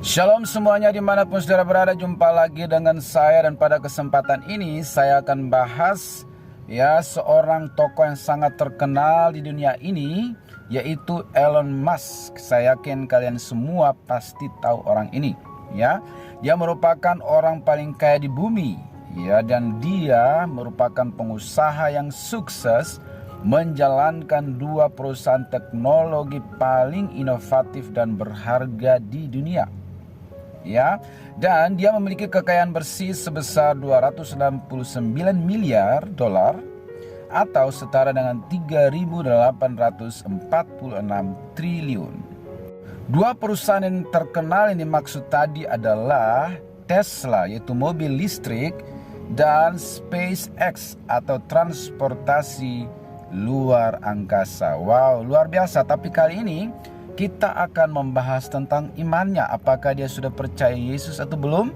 Shalom semuanya dimanapun saudara berada, jumpa lagi dengan saya. Dan pada kesempatan ini saya akan bahas seorang tokoh yang sangat terkenal di dunia ini, yaitu Elon Musk. Saya yakin kalian semua pasti tahu orang ini. Dia merupakan orang paling kaya di bumi, dan dia merupakan pengusaha yang sukses menjalankan dua perusahaan teknologi paling inovatif dan berharga di dunia. Dan dia memiliki kekayaan bersih sebesar 269 miliar dolar atau setara dengan 3.846 triliun. Dua perusahaan yang terkenal ini maksud tadi adalah Tesla, yaitu mobil listrik, dan SpaceX atau transportasi luar angkasa. Wow, luar biasa. Tapi kali ini kita akan membahas tentang imannya. Apakah dia sudah percaya Yesus atau belum?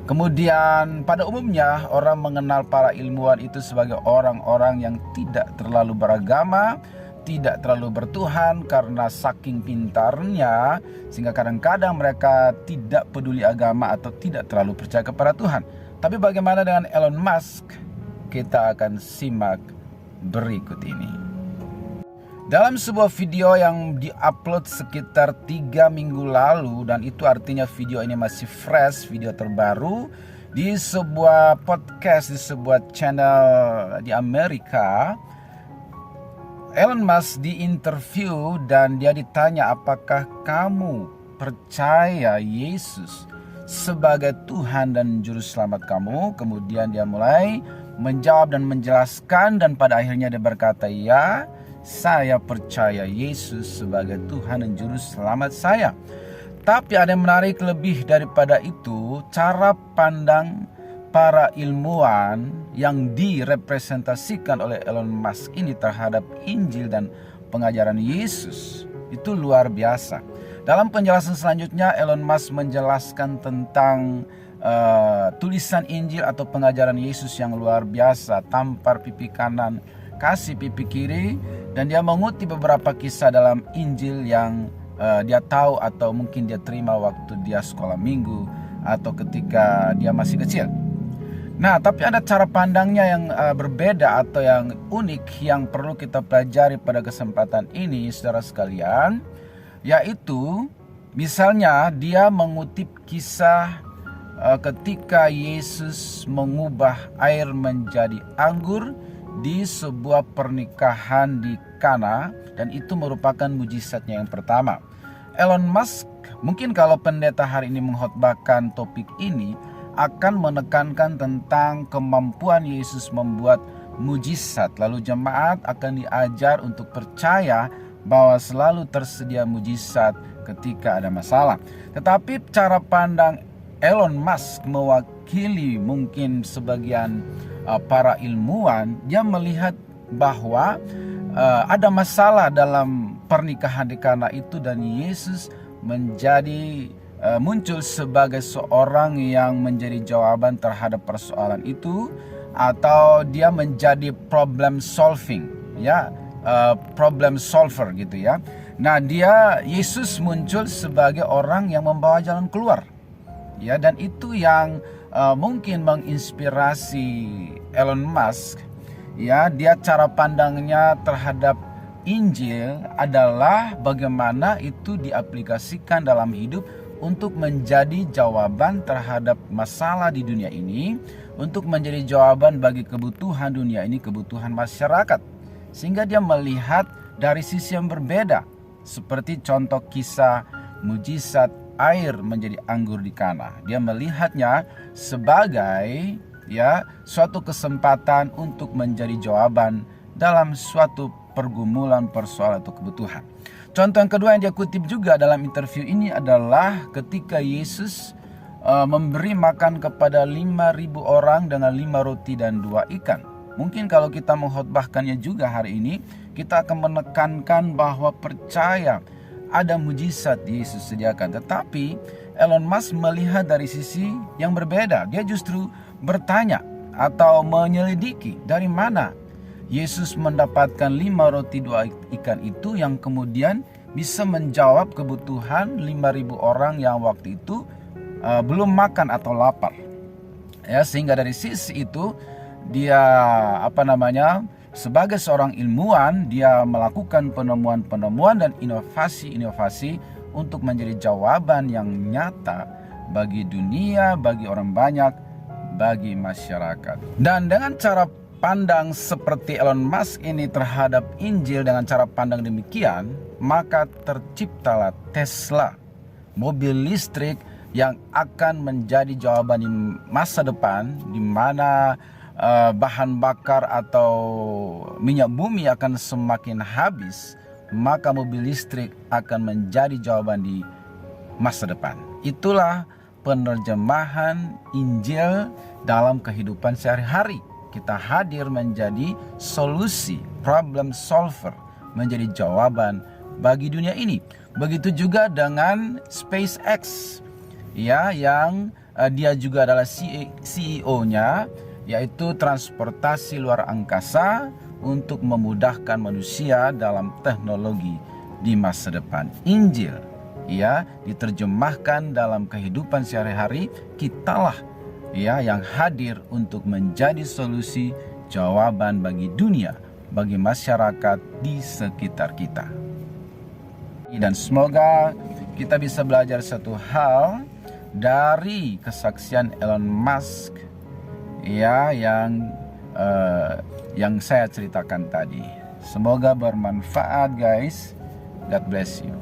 Kemudian pada umumnya orang mengenal para ilmuwan itu sebagai orang-orang yang tidak terlalu beragama, tidak terlalu bertuhan karena saking pintarnya, sehingga kadang-kadang mereka tidak peduli agama atau tidak terlalu percaya kepada Tuhan. Tapi bagaimana dengan Elon Musk? Kita akan simak berikut ini. Dalam sebuah video yang diupload sekitar 3 minggu lalu, dan itu artinya video ini masih fresh, video terbaru, di sebuah podcast, di sebuah channel di Amerika, Elon Musk diinterview dan dia ditanya, apakah kamu percaya Yesus sebagai Tuhan dan Juru Selamat kamu? Kemudian dia mulai menjawab dan menjelaskan, dan pada akhirnya dia berkata, ya, saya percaya Yesus sebagai Tuhan dan Juru Selamat saya. Tapi ada yang menarik lebih daripada itu, cara pandang para ilmuwan yang direpresentasikan oleh Elon Musk ini terhadap Injil dan pengajaran Yesus itu luar biasa. Dalam penjelasan selanjutnya, Elon Musk menjelaskan tentang tulisan Injil atau pengajaran Yesus yang luar biasa, tampar pipi kanan, kasih pipi kiri, dan dia mengutip beberapa kisah dalam Injil yang dia tahu atau mungkin dia terima waktu dia sekolah minggu atau ketika dia masih kecil. Nah, tapi ada cara pandangnya yang berbeda atau yang unik yang perlu kita pelajari pada kesempatan ini, saudara sekalian, yaitu misalnya dia mengutip kisah ketika Yesus mengubah air menjadi anggur di sebuah pernikahan di Kana, dan itu merupakan mujizatnya yang pertama. Elon Musk, mungkin kalau pendeta hari ini mengkhotbahkan topik ini, akan menekankan tentang kemampuan Yesus membuat mujizat. Lalu jemaat akan diajar untuk percaya bahwa selalu tersedia mujizat ketika ada masalah. Tetapi cara pandang Elon Musk mewakili mungkin sebagian para ilmuwan, dia melihat bahwa ada masalah dalam pernikahan di Kana itu, dan Yesus menjadi muncul sebagai seorang yang menjadi jawaban terhadap persoalan itu, atau dia menjadi problem solving, problem solver gitu ya. Nah, Yesus muncul sebagai orang yang membawa jalan keluar. Dan itu yang mungkin menginspirasi Elon Musk. Dia cara pandangnya terhadap Injil adalah bagaimana itu diaplikasikan dalam hidup untuk menjadi jawaban terhadap masalah di dunia ini, untuk menjadi jawaban bagi kebutuhan dunia ini, kebutuhan masyarakat. Sehingga dia melihat dari sisi yang berbeda, seperti contoh kisah mujizat air menjadi anggur di Kana. Dia melihatnya sebagai suatu kesempatan untuk menjadi jawaban dalam suatu pergumulan, persoalan atau kebutuhan. Contoh yang kedua yang dia kutip juga dalam interview ini adalah ketika Yesus memberi makan kepada 5.000 orang dengan 5 roti dan 2 ikan. Mungkin kalau kita mengkhotbahkannya juga hari ini, kita akan menekankan bahwa percaya ada mujizat Yesus sediakan. Tetapi Elon Musk melihat dari sisi yang berbeda. Dia justru bertanya atau menyelidiki dari mana Yesus mendapatkan 5 roti 2 ikan itu yang kemudian bisa menjawab kebutuhan 5.000 orang yang waktu itu belum makan atau lapar. Ya, sehingga dari sisi itu dia sebagai seorang ilmuwan, dia melakukan penemuan-penemuan dan inovasi-inovasi untuk menjadi jawaban yang nyata bagi dunia, bagi orang banyak, bagi masyarakat. Dan dengan cara pandang seperti Elon Musk ini terhadap Injil, dengan cara pandang demikian, maka terciptalah Tesla, mobil listrik yang akan menjadi jawaban di masa depan, di mana bahan bakar atau minyak bumi akan semakin habis, maka mobil listrik akan menjadi jawaban di masa depan. Itulah penerjemahan Injil dalam kehidupan sehari-hari. Kita hadir menjadi solusi, problem solver, menjadi jawaban bagi dunia ini. Begitu juga dengan SpaceX, ya, yang dia juga adalah CEO-nya, yaitu transportasi luar angkasa untuk memudahkan manusia dalam teknologi di masa depan. Injil, ya, diterjemahkan dalam kehidupan sehari-hari, kitalah, ya, yang hadir untuk menjadi solusi, jawaban bagi dunia, bagi masyarakat di sekitar kita. Dan semoga kita bisa belajar satu hal dari kesaksian Elon Musk, ya, yang saya ceritakan tadi. Semoga bermanfaat, guys. God bless you.